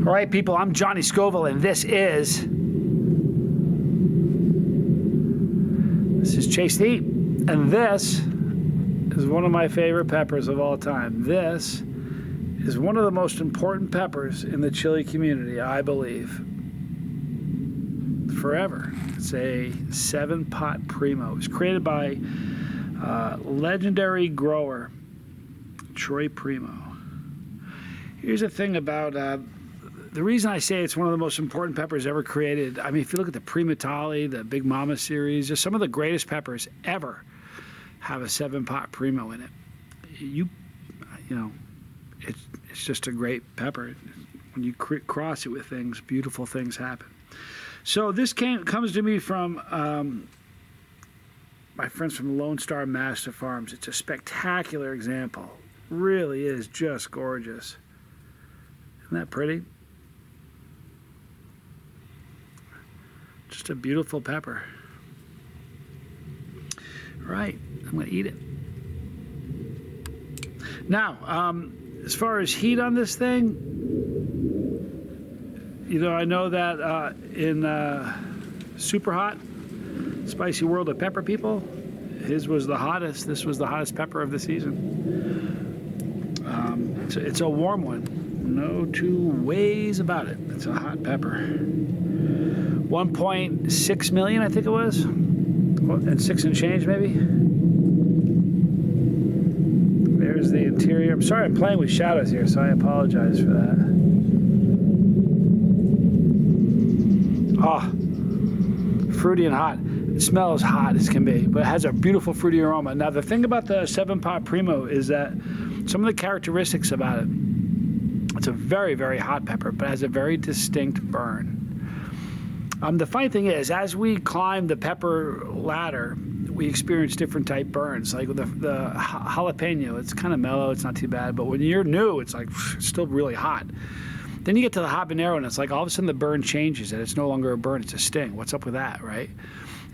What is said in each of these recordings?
All right, people, I'm Johnny Scoville, and this is Chase the Heat, and this is one of my favorite peppers of all time. This is one of the most important peppers in the chili community, I believe, forever. It's a 7-pot Primo. It was created by legendary grower Troy Primo. Here's the thing about the reason I say it's one of the most important peppers ever created. I mean, if you look at the Primatali, the Big Mama series, just some of the greatest peppers ever have a 7-pot Primo in it. You know, it's just a great pepper. When you cross it with things, beautiful things happen. So this comes to me from my friends from Lonestar Mastiff Farms. It's a spectacular example. Really is just gorgeous. Isn't that pretty? Just a beautiful pepper. Right, I'm going to eat it. Now, as far as heat on this thing, you know, I know that in Super Hot, Spicy World of Pepper People, his was the hottest. This was the hottest pepper of the season. It's a warm one. No two ways about it. It's a hot pepper. 1.6 million, I think it was. And 6 and change, maybe. There's the interior. I'm sorry I'm playing with shadows here, so I apologize for that. Ah, fruity and hot. It smells hot as can be, but it has a beautiful fruity aroma. Now, the thing about the 7-pot Primo is that some of the characteristics about it, it's a very, very hot pepper, but it has a very distinct burn. The funny thing is, as we climb the pepper ladder, we experience different type burns. Like with the jalapeno, it's kind of mellow, it's not too bad, but when you're new, it's like it's still really hot. Then you get to the habanero, and it's like all of a sudden the burn changes, and it's no longer a burn, it's a sting. What's up with that, right?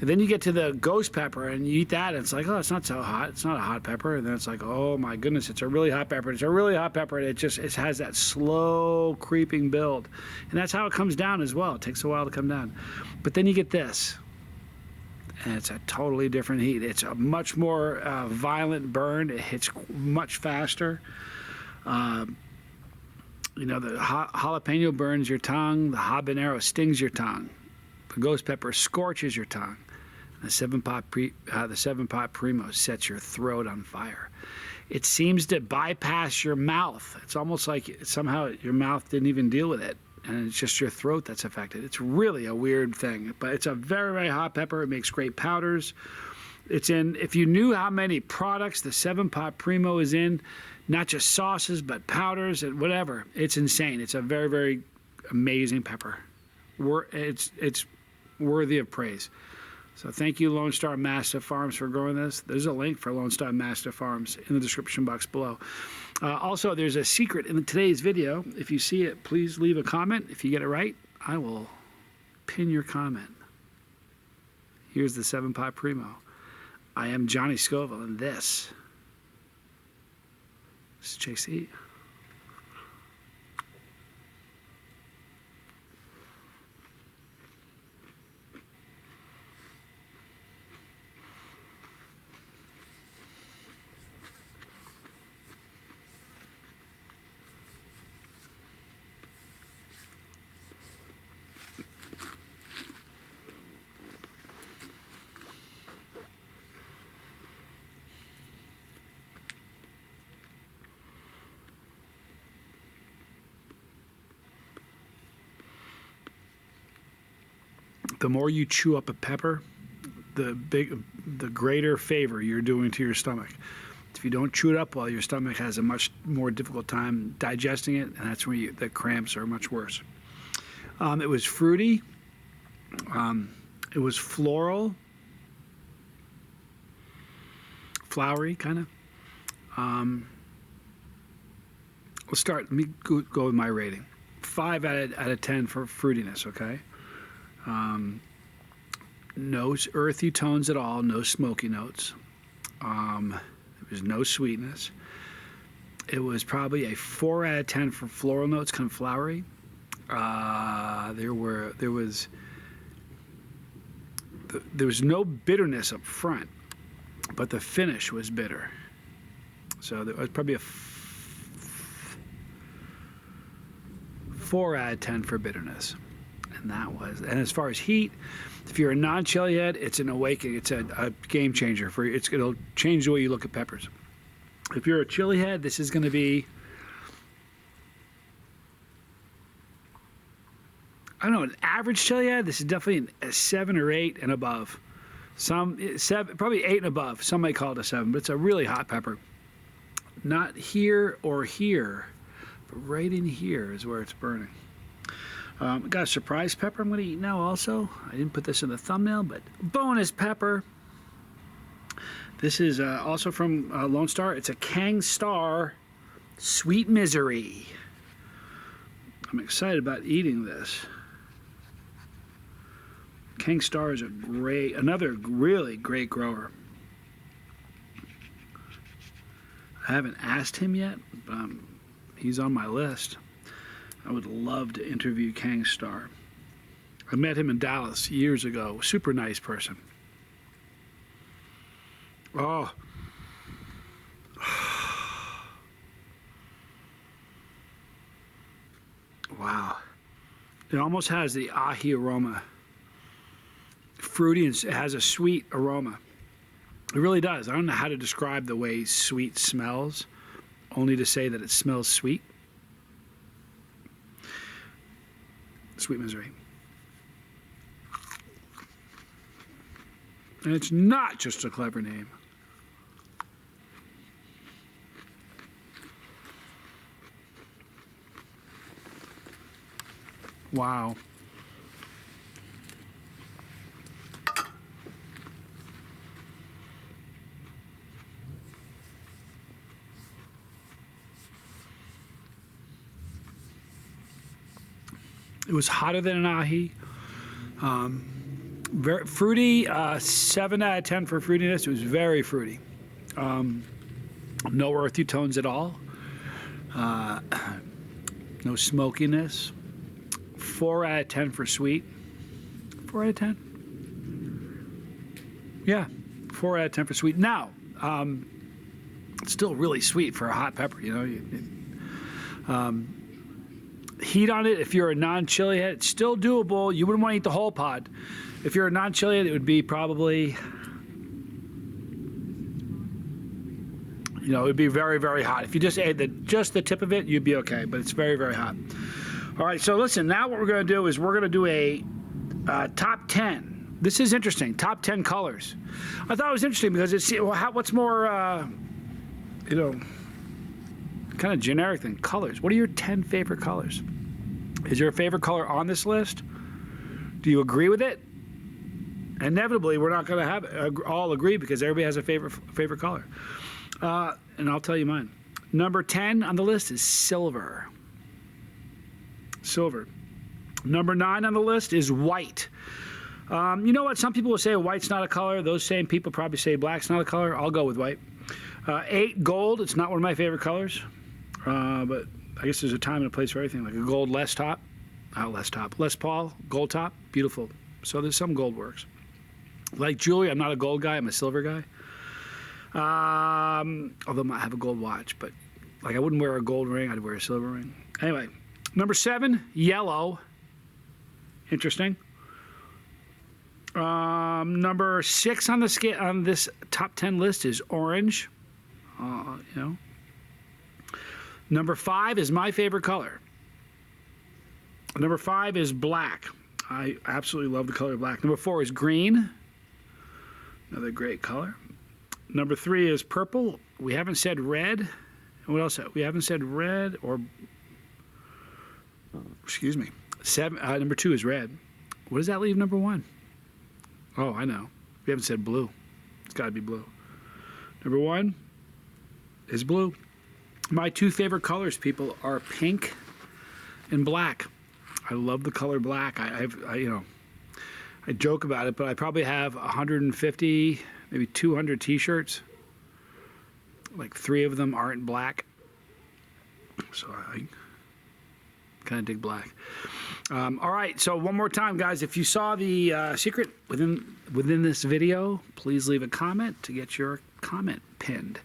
And then you get to the ghost pepper, and you eat that, and it's like, oh, it's not so hot. It's not a hot pepper. And then it's like, oh, my goodness, it's a really hot pepper. It's a really hot pepper, and it has that slow creeping build. And that's how it comes down as well. It takes a while to come down. But then you get this, and it's a totally different heat. It's a much more violent burn. It hits much faster. You know, the jalapeno burns your tongue. The habanero stings your tongue. The ghost pepper scorches your tongue. The 7-pot Primo sets your throat on fire. It seems to bypass your mouth. It's almost like somehow your mouth didn't even deal with it, and it's just your throat that's affected. It's really a weird thing, but it's a very, very hot pepper. It makes great powders. It's in, if you knew how many products the 7-pot Primo is in, not just sauces, but powders and whatever, it's insane. It's a very, very amazing pepper. It's worthy of praise. So thank you, Lonestar Mastiff Farms, for growing this. There's a link for Lonestar Mastiff Farms in the description box below. Also, there's a secret in today's video. If you see it, please leave a comment. If you get it right, I will pin your comment. Here's the 7-pot Primo. I am Johnny Scoville, and this is Chase the Heat. The more you chew up a pepper, the greater favor you're doing to your stomach. If you don't chew it up well, your stomach has a much more difficult time digesting it, and that's when the cramps are much worse. It was fruity. It was floral, flowery, kind of. Let me go with my rating. 5 out of 10 for fruitiness, okay? No earthy tones at all, no smoky notes. There was no sweetness. It was probably a 4 out of 10 for floral notes, kind of flowery. There was no bitterness up front, but the finish was bitter. So there was probably a 4 out of 10 for bitterness. And and as far as heat, if you're a non-chili head, it's an awakening. It's a game changer for you. It'll change the way you look at peppers. If you're a chili head, this is going to be, I don't know, an average chili head. This is definitely a 7 or 8 and above. Some 7, probably 8 and above. Some might call it a 7, but it's a really hot pepper. Not here or here, but right in here is where it's burning. Got a surprise pepper I'm going to eat now also. I didn't put this in the thumbnail, but bonus pepper. This is also from Lonestar. It's a Kang Star Sweet Misery. I'm excited about eating this. Kang Star is another really great grower. I haven't asked him yet, but he's on my list. I would love to interview Kang Star. I met him in Dallas years ago. Super nice person. Oh. Wow. It almost has the ahi aroma. Fruity, and it has a sweet aroma. It really does. I don't know how to describe the way sweet smells, only to say that it smells sweet. Sweet Misery. And it's not just a clever name. Wow. It was hotter than an ahi. Very fruity, 7 out of 10 for fruitiness. It was very fruity. No earthy tones at all. No smokiness. 4 out of 10 for sweet. 4 out of 10? Yeah, 4 out of 10 for sweet. Now, it's still really sweet for a hot pepper, you know. Heat on it, if you're a non-chili head, it's still doable. You wouldn't want to eat the whole pod. If you're a non-chili head, it would be probably, you know, it would be very, very hot. If you just ate just the tip of it, you'd be okay, but it's very, very hot. All right, so listen, now what we're going to do is we're going to do a top 10. This is interesting, top 10 colors. I thought it was interesting because it's, what's more, you know, kind of generic than colors. What are your 10 favorite colors? Is there a favorite color on this list? Do you agree with it? Inevitably, we're not going to have all agree because everybody has a favorite color. And I'll tell you mine. Number 10 on the list is silver. Silver. Number 9 on the list is white. You know what? Some people will say white's not a color. Those same people probably say black's not a color. I'll go with white. 8, gold. It's not one of my favorite colors. But I guess there's a time and a place for everything. Like a gold Les Paul, gold top, beautiful. So there's some gold works. Like jewelry, I'm not a gold guy, I'm a silver guy. Although I might have a gold watch, but like I wouldn't wear a gold ring, I'd wear a silver ring. Anyway, number 7, yellow. Interesting. Number 6 on this top 10 list is orange. You know. Number 5 is my favorite color. Number 5 is black. I absolutely love the color black. Number 4 is green. Another great color. Number 3 is purple. We haven't said red. And what else? We haven't said red or, excuse me. Number 2 is red. What does that leave number 1? Oh, I know. We haven't said blue. It's got to be blue. Number 1 is blue. My 2 favorite colors, people, are pink and black. I love the color black. I joke about it, but I probably have 150, maybe 200 T-shirts. Like 3 of them aren't black, so I kind of dig black. All right, so one more time, guys. If you saw the secret within this video, please leave a comment to get your comment pinned.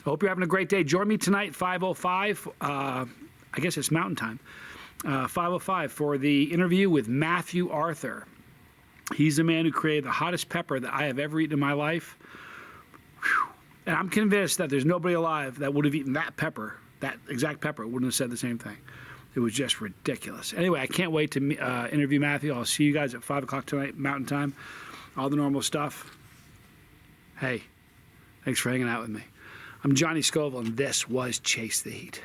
I hope you're having a great day. Join me tonight, 5:05. I guess it's Mountain Time. 5:05 for the interview with Matthew Arthur. He's the man who created the hottest pepper that I have ever eaten in my life. Whew. And I'm convinced that there's nobody alive that would have eaten that pepper, that exact pepper, wouldn't have said the same thing. It was just ridiculous. Anyway, I can't wait to interview Matthew. I'll see you guys at 5 o'clock tonight, Mountain Time. All the normal stuff. Hey, thanks for hanging out with me. I'm Johnny Scoville, and this was Chase the Heat.